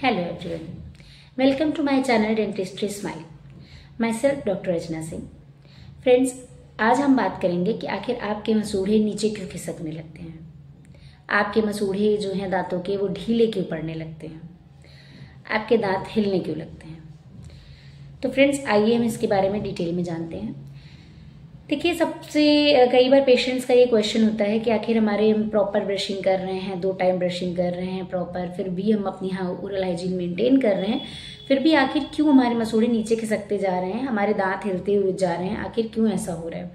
Hello everyone. Welcome to my channel Dentistry Smile. Myself Dr. Rachna Singh. Friends, आज हम बात करेंगे कि आखिर आपके मसूड़े नीचे क्यों खिसकने लगते हैं। आपके मसूड़े जो हैं दांतों के वो ढीले क्यों पड़ने लगते हैं। आपके दांत हिलने क्यों लगते हैं। तो फ्रेंड्स, आइए हम इसके बारे में डिटेल में जानते हैं। देखिए, सबसे कई बार पेशेंट्स का ये क्वेश्चन होता है कि आखिर हमारे हम प्रॉपर ब्रशिंग कर रहे हैं, 2 टाइम ब्रशिंग कर रहे हैं प्रॉपर, फिर भी हम अपनी ओरल हाइजीन मेंटेन कर रहे हैं, फिर भी आखिर क्यों हमारे मसूड़े नीचे खिसकते जा रहे हैं, हमारे दांत हिलते हुए जा रहे हैं, आखिर क्यों ऐसा हो रहा है।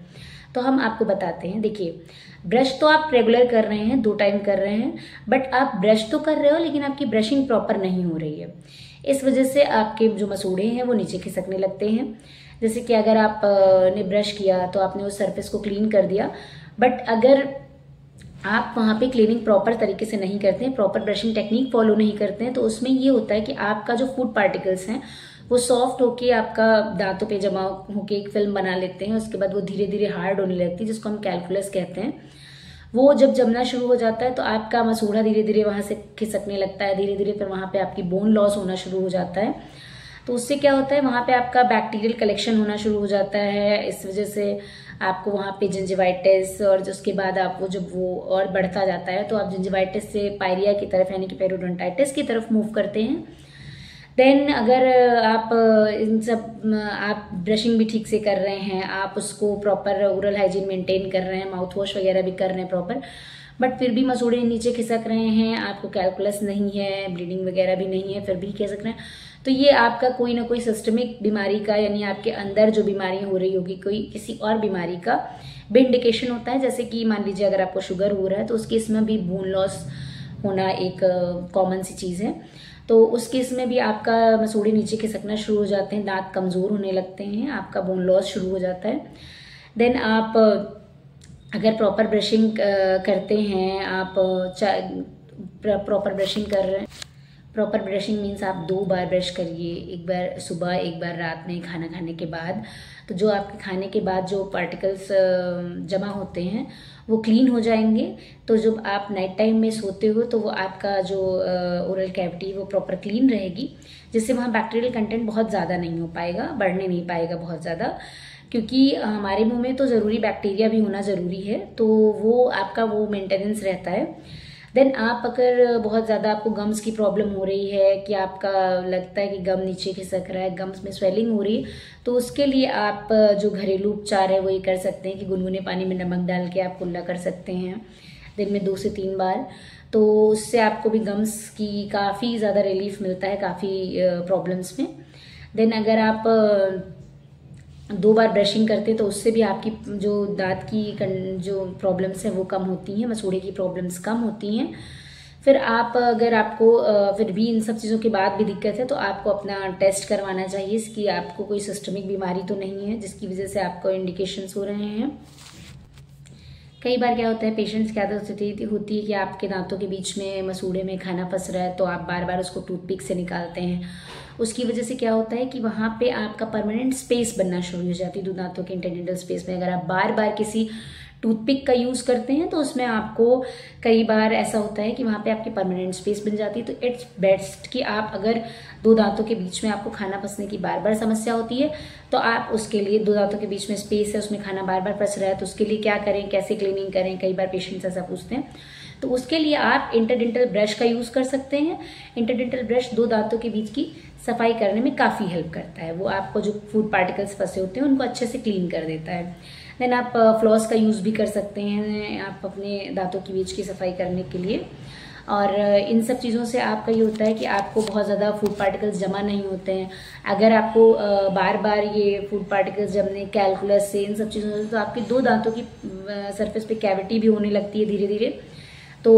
तो हम आपको बताते हैं। देखिए, ब्रश तो आप रेगुलर कर रहे हैं, 2 टाइम कर रहे हैं, बट आप ब्रश तो कर रहे हो लेकिन आपकी ब्रशिंग प्रॉपर नहीं हो रही है। इस वजह से आपके जो मसूड़े हैं वो नीचे खिसकने लगते हैं। जैसे कि अगर आप ने ब्रश किया तो आपने उस सरफेस को क्लीन कर दिया, बट अगर आप वहाँ पे क्लीनिंग प्रॉपर तरीके से नहीं करते हैं, प्रॉपर ब्रशिंग टेक्निक फॉलो नहीं करते हैं, तो उसमें ये होता है कि आपका जो फूड पार्टिकल्स हैं वो सॉफ्ट होके आपका दांतों पे जमा होके एक फिल्म बना लेते हैं। उसके बाद वो धीरे धीरे हार्ड होने लगती है, जिसको हम कैलकुलस कहते हैं। वो जब जमना शुरू हो जाता है तो आपका मसूड़ा धीरे धीरे वहाँ से खिसकने लगता है, धीरे धीरे फिर वहाँ पे आपकी बोन लॉस होना शुरू हो जाता है। तो उससे क्या होता है, वहाँ पे आपका बैक्टीरियल कलेक्शन होना शुरू हो जाता है। इस वजह से आपको वहाँ पे जिंजिवाइटिस, और उसके बाद आप जब वो और बढ़ता जाता है तो आप जिंजिवाइटिस से पायरिया की तरफ यानी कि पेरियोडोंटाइटिस की तरफ मूव करते हैं। देन अगर आप आप ब्रशिंग भी ठीक से कर रहे हैं, आप उसको प्रॉपर ओरल हाइजीन मेंटेन कर रहे हैं, माउथ वॉश वगैरह भी कर रहे हैं प्रॉपर, बट फिर भी मसूड़े नीचे खिसक रहे हैं, आपको कैलकुलस नहीं है, ब्लीडिंग वगैरह भी नहीं है, फिर भी खिसक रहे हैं, तो ये आपका कोई ना कोई सिस्टमिक बीमारी का, यानी आपके अंदर जो बीमारी हो रही होगी, कोई किसी और बीमारी का भी इंडिकेशन होता है। जैसे कि मान लीजिए अगर आपको शुगर हो रहा है तो उस केस में भी बोन लॉस होना एक कॉमन सी चीज़ है। तो उस केस में भी आपका मसूड़े नीचे खिसकना शुरू हो जाते हैं, दांत कमज़ोर होने लगते हैं, आपका बोन लॉस शुरू हो जाता है। देन आप अगर प्रॉपर ब्रशिंग करते हैं, आप प्रॉपर ब्रशिंग कर रहे हैं, प्रॉपर ब्रशिंग मीन्स आप 2 बार ब्रश करिए, एक बार सुबह एक बार रात में खाना खाने के बाद। तो जो आपके खाने के बाद जो पार्टिकल्स जमा होते हैं वो क्लीन हो जाएंगे। तो जब आप नाइट टाइम में सोते हो तो वो आपका जो ओरल कैविटी वो प्रॉपर क्लीन रहेगी, जिससे वहाँ बैक्टीरियल कंटेंट बहुत ज़्यादा नहीं हो पाएगा, बढ़ने नहीं पाएगा बहुत ज़्यादा, क्योंकि हमारे मुंह में तो ज़रूरी बैक्टीरिया भी होना ज़रूरी है, तो वो आपका वो मेंटेनेंस रहता है। देन आप अगर बहुत ज़्यादा आपको गम्स की प्रॉब्लम हो रही है कि आपका लगता है कि गम नीचे खिसक रहा है, गम्स में स्वेलिंग हो रही है, तो उसके लिए आप जो घरेलू उपचार है वो ये कर सकते हैं कि गुनगुने पानी में नमक डाल के आप कुल्ला कर सकते हैं दिन में 2 से 3 बार। तो उससे आपको भी गम्स की काफ़ी ज़्यादा रिलीफ मिलता है काफ़ी प्रॉब्लम्स में। देन अगर आप 2 बार ब्रशिंग करते तो उससे भी आपकी जो दांत की जो प्रॉब्लम्स हैं वो कम होती हैं, मसूड़े की प्रॉब्लम्स कम होती हैं। फिर आप अगर आपको फिर भी इन सब चीज़ों के बाद भी दिक्कत है तो आपको अपना टेस्ट करवाना चाहिए कि आपको कोई सिस्टमिक बीमारी तो नहीं है जिसकी वजह से आपको इंडिकेशंस हो रहे हैं। कई बार क्या होता है, पेशेंट्स की आदत होती है कि आपके दांतों के बीच में मसूड़े में खाना फंस रहा है तो आप बार बार उसको टूथपिक से निकालते हैं। उसकी वजह से क्या होता है कि वहाँ पे आपका परमानेंट स्पेस बनना शुरू हो जाती है दो दांतों के इंटरडेंटल स्पेस में। अगर आप बार बार किसी टूथपिक का यूज़ करते हैं तो उसमें आपको कई बार ऐसा होता है कि वहाँ पे आपकी परमानेंट स्पेस बन जाती है। तो इट्स बेस्ट कि आप अगर 2 दांतों के बीच में आपको खाना फंसने की बार बार समस्या होती है तो आप उसके लिए 2 दांतों के बीच में स्पेस है, उसमें खाना बार बार फंस रहा है, तो उसके लिए क्या करें, कैसे क्लीनिंग करें, कई बार पेशेंट्स ऐसा पूछते हैं। तो उसके लिए आप इंटरडेंटल ब्रश का यूज़ कर सकते हैं। इंटरडेंटल ब्रश 2 दांतों के बीच की सफाई करने में काफ़ी हेल्प करता है। वो आपको जो फूड पार्टिकल्स फंसे होते हैं उनको अच्छे से क्लीन कर देता है। देन आप फ्लॉस का यूज़ भी कर सकते हैं आप अपने दांतों के बीच की सफाई करने के लिए। और इन सब चीज़ों से आपका ये होता है कि आपको बहुत ज़्यादा फूड पार्टिकल्स जमा नहीं होते हैं। अगर आपको बार बार ये फूड पार्टिकल्स जमने, कैलकुलस से, इन सब चीज़ों से, तो आपके 2 दांतों की सरफेस पे कैविटी भी होने लगती है धीरे धीरे। तो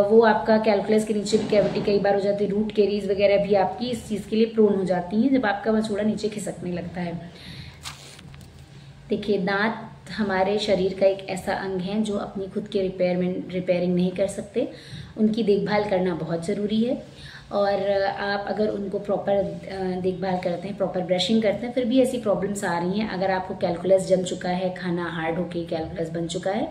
वो आपका कैलकुलस के नीचे भी कैविटी कई बार हो जाती है, रूट कैरीज वगैरह भी आपकी इस चीज़ के लिए प्रोन हो जाती हैं जब आपका मसूड़ा नीचे खिसकने लगता है। देखिए, दांत हमारे शरीर का एक ऐसा अंग है जो अपनी खुद के रिपेयरिंग नहीं कर सकते। उनकी देखभाल करना बहुत ज़रूरी है, और आप अगर उनको प्रॉपर देखभाल करते हैं, प्रॉपर ब्रशिंग करते हैं, फिर भी ऐसी प्रॉब्लम्स आ रही हैं, अगर आपको कैलकुलस जम चुका है, खाना हार्ड होके कैलकुलस बन चुका है,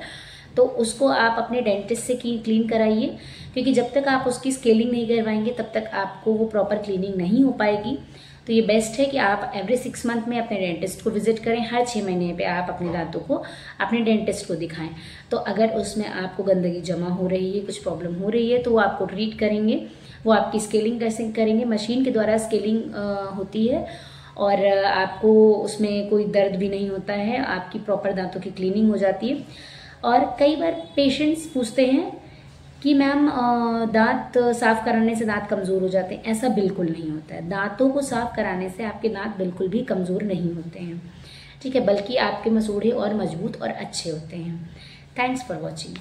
तो उसको आप अपने डेंटिस्ट से क्लीन कराइए, क्योंकि जब तक आप उसकी स्केलिंग नहीं करवाएंगे तब तक आपको वो प्रॉपर क्लीनिंग नहीं हो पाएगी। तो ये बेस्ट है कि आप एवरी 6 मंथ में अपने डेंटिस्ट को विजिट करें। हर 6 महीने पे आप अपने दांतों को अपने डेंटिस्ट को दिखाएं। तो अगर उसमें आपको गंदगी जमा हो रही है, कुछ प्रॉब्लम हो रही है, तो वो आपको ट्रीट करेंगे। वो आपकी स्केलिंग कैसे करेंगे, मशीन के द्वारा स्केलिंग होती है और आपको उसमें कोई दर्द भी नहीं होता है, आपकी प्रॉपर दांतों की क्लीनिंग हो जाती है। और कई बार पेशेंट्स पूछते हैं कि मैम दांत साफ कराने से दांत कमज़ोर हो जाते हैं। ऐसा बिल्कुल नहीं होता है। दांतों को साफ कराने से आपके दांत बिल्कुल भी कमज़ोर नहीं होते हैं, ठीक है, बल्कि आपके मसूड़े और मजबूत और अच्छे होते हैं। Thanks for watching.